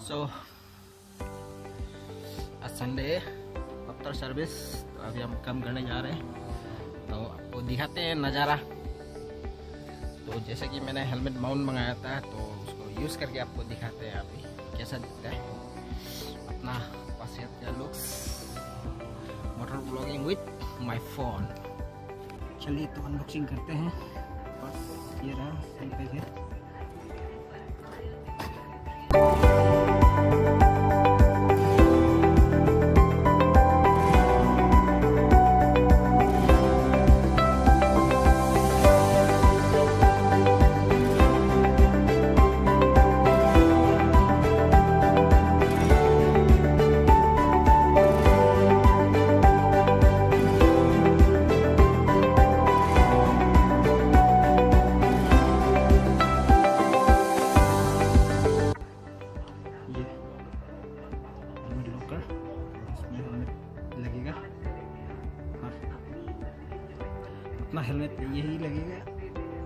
सो आज Sunday after service, तो अभी हम काम करने जा रहे हैं, तो आपको दिखाते हैं नज़ारा। तो जैसे कि मैंने हेलमेट माउंट मंगाया था, तो उसको यूज़ करके आपको दिखाते हैं अभी कैसा दिखता है अपना खासियत या looks motor blogging with my phone. चलिए तो अनबॉक्सिंग करते हैं। बस ये रहा सिंपल है। लगेगा अपना हेलमेट यही लगेगा,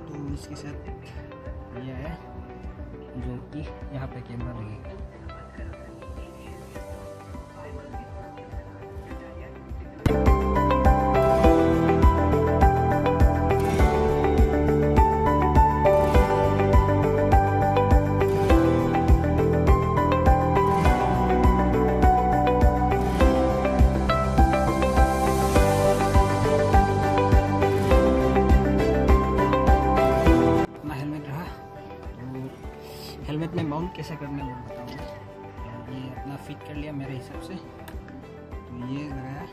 तो इसके साथ ये है जो कि यहाँ पे कैमरा लगेगा। हेलमेट में माउंट कैसे करना है वो बताऊँगा। ये अपना फिट कर लिया मेरे हिसाब से, तो ये लगाया,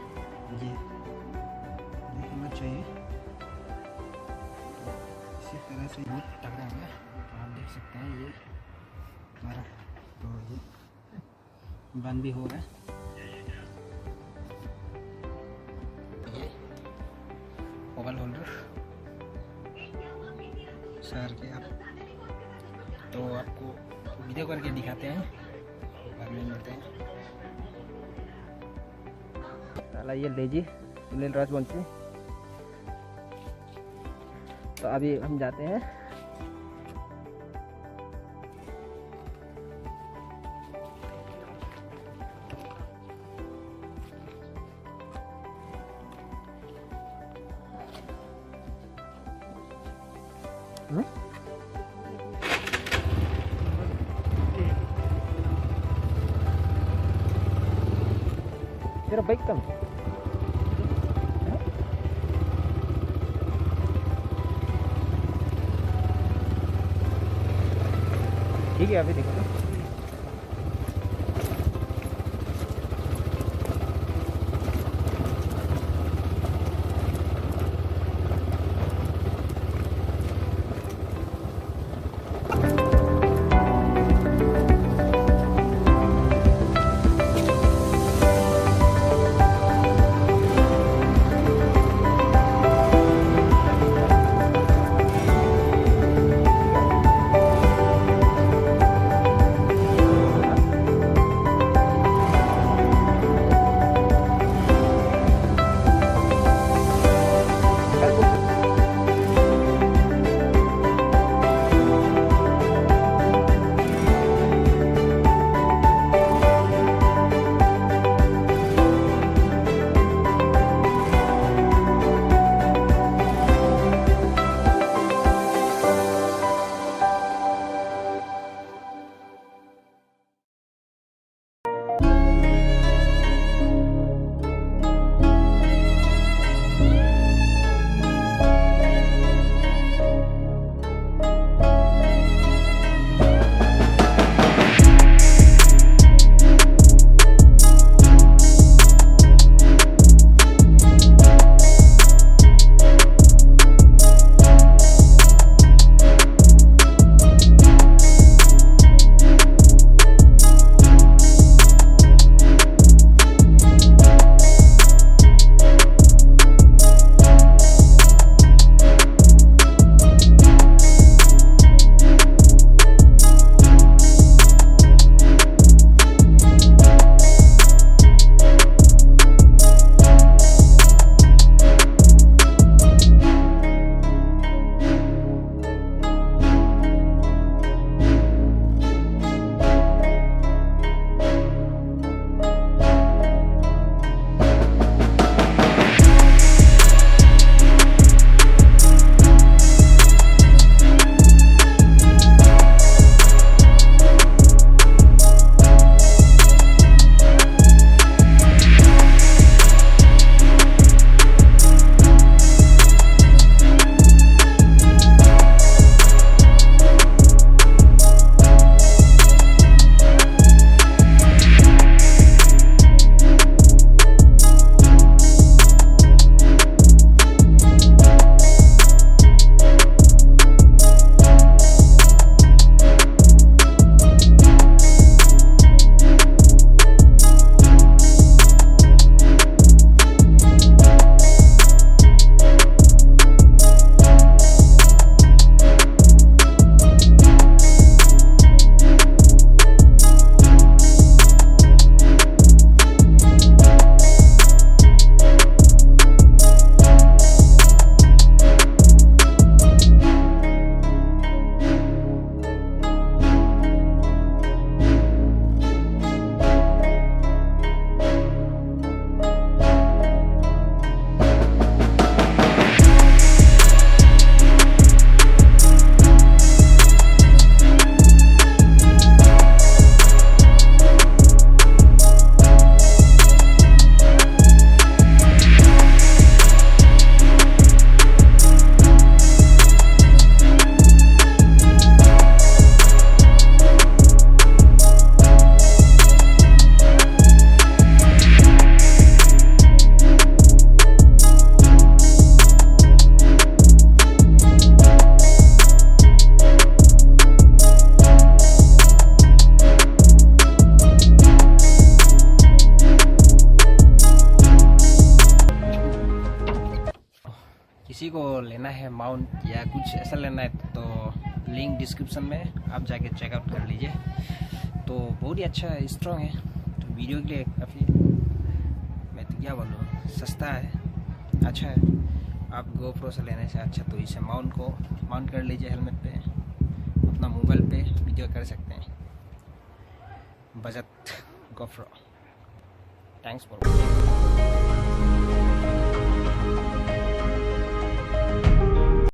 ये देखना चाहिए। तो इसी तरह से बहुत तगड़ा है, तो आप देख सकते हैं ये हमारा, तो ये बंद भी हो रहा है। ये मोबाइल होल्डर सर के आप, तो आपको वीडियो करके दिखाते हैं, बाद में मिलते हैं। साला ये लेजी सुनील राजवंशी। तो अभी हम जाते हैं। तेरा बाइक कम ठीक है, अभी देखो ना। को लेना है माउंट या कुछ ऐसा लेना है तो लिंक डिस्क्रिप्शन में आप जाके चेकआउट कर लीजिए। तो बहुत ही अच्छा है, स्ट्रॉन्ग है, तो वीडियो के लिए काफ़ी, मैं तो क्या बोलूँ, सस्ता है, अच्छा है। आप GoPro से लेने से अच्छा तो इसे माउंट कर लीजिए हेलमेट पे, अपना मोबाइल पे वीडियो कर सकते हैं। Budget GoPro। Thanks for watching.